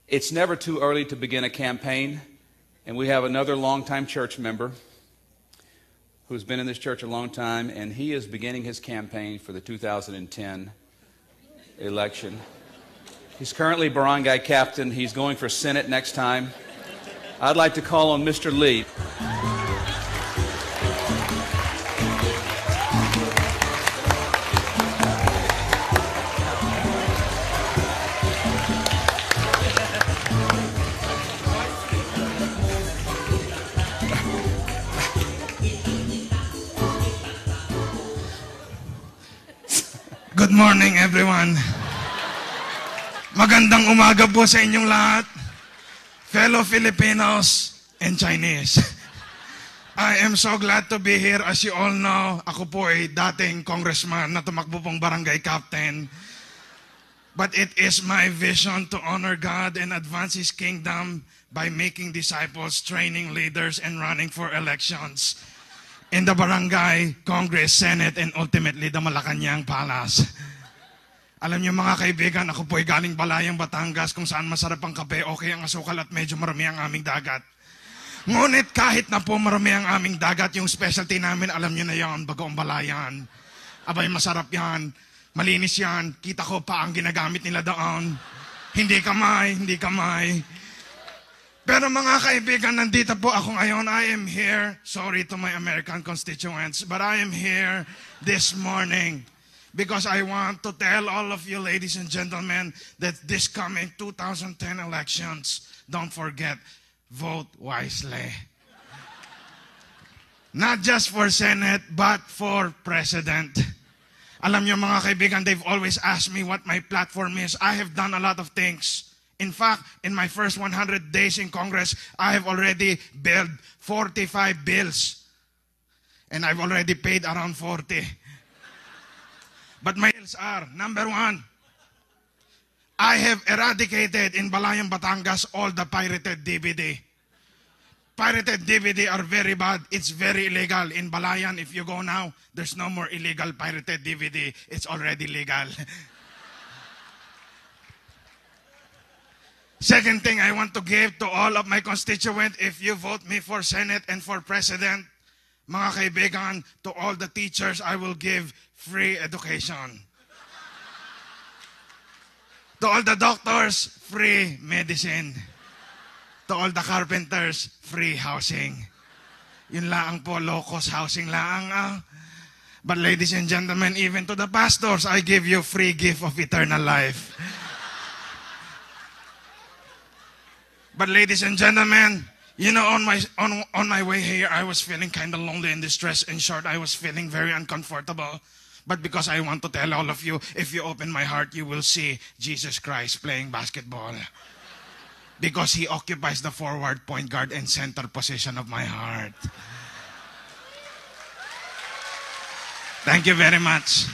It's never too early to begin a campaign, and we have another longtime church member who's been in this church a long time, and he is beginning his campaign for the 2010 election. He's currently barangay captain. He's going for Senate next time. I'd like to call on Mr. Lee. Good morning, everyone. Magandang umaga po sa inyong lahat, fellow Filipinos and Chinese. I am so glad to be here. As you all know, ako po ay dating congressman na tumakbo pong barangay captain. But it is my vision to honor God and advance His kingdom by making disciples, training leaders, and running for elections in the barangay, Congress, Senate, and ultimately the Malacanang Palace. Alam niyo mga kaibigan, ako po ay galing Balayang, Batangas, kung saan masarap ang kape, okay ang asukal at medyo marami ang aming dagat. Ngunit kahit na po marami ang aming dagat, yung specialty namin, alam niyo na yan, Bagoong Balayan. Abay, masarap yan, malinis yan, kita ko pa ang ginagamit nila doon. Hindi kamay. Pero mga kaibigan, nandito po ako ngayon. I am here, sorry to my American constituents, but I am here this morning because I want to tell all of you, ladies and gentlemen, that this coming 2010 elections, don't forget, vote wisely. Not just for Senate, but for President. Alam niyo mga kaibigan, they've always asked me what my platform is. I have done a lot of things. In fact, in my first 100 days in Congress, I have already billed 45 bills. And I've already paid around 40. But my bills are, number one, I have eradicated in Balayang, Batangas all the pirated DVD. Pirated DVD are very bad. It's very illegal. In Balayan, if you go now, there's no more illegal pirated DVD. It's already legal. Second thing I want to give to all of my constituents, if you vote me for Senate and for President, mga kaibigan, to all the teachers, I will give free education. To all the doctors, free medicine. To all the carpenters, free housing. Yun lang po, low-cost housing lang. But ladies and gentlemen, even to the pastors, I give you free gift of eternal life. But ladies and gentlemen, you know, on my way here, I was feeling kind of lonely and distressed. In short, I was feeling very uncomfortable. But because I want to tell all of you, if you open my heart, you will see Jesus Christ playing basketball. Because He occupies the forward, point guard, and center position of my heart. Thank you very much.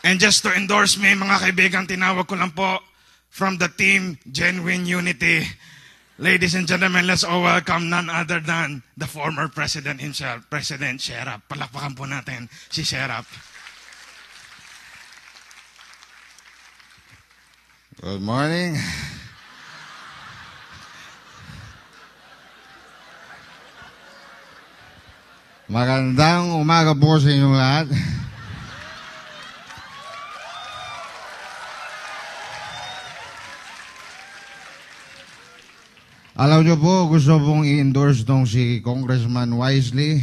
And just to endorse me, mga kaibigan, tinawag ko lang po from the team Genuine Unity. Ladies and gentlemen, let's all welcome none other than the former president himself, President Sherap. Palakpakan po natin si Sherap. Good morning. Magandang umaga po sa inyong lahat. Alam niyo po, gusto pong i-endorse tong si Congressman Wisely.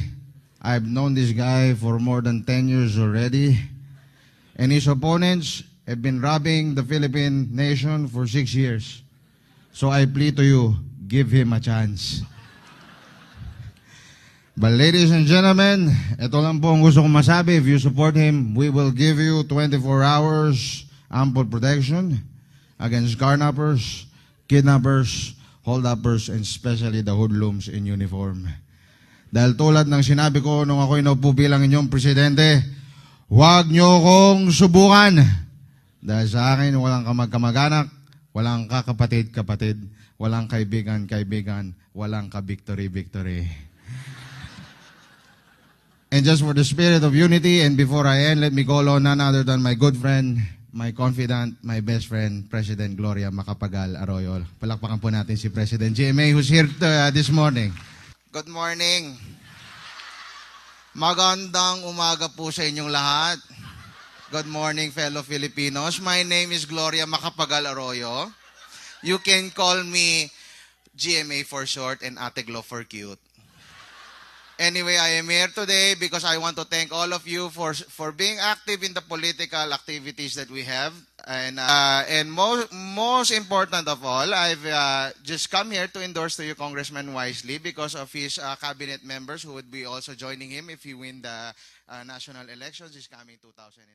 I've known this guy for more than 10 years already. And his opponents have been robbing the Philippine nation for 6 years. So I plead to you, give him a chance. But ladies and gentlemen, ito lang po ang gusto kong masabi. If you support him, we will give you 24 hours ample protection against carnappers, kidnappers, hold-uppers, and especially the hoodlums in uniform. Dahil tulad ng sinabi ko nung ako'y naupo bilang inyong presidente, huwag niyo kong subukan. Dahil sa akin, walang kamag-kamag-anak, walang kakapatid-kapatid, walang kaibigan-kaibigan, walang ka-victory-victory. And just for the spirit of unity, and before I end, let me call on none other than my good friend, my confidant, my best friend, President Gloria Macapagal Arroyo. Palakpakan po natin si President GMA who's here this morning. Good morning. Magandang umaga po sa inyong lahat. Good morning, fellow Filipinos. My name is Gloria Macapagal Arroyo. You can call me GMA for short and Ate Glo for cute. Anyway, I am here today because I want to thank all of you for being active in the political activities that we have. And most important of all, I've just come here to endorse to you Congressman Wisely because of his cabinet members who would be also joining him if he win the national elections this coming 2010.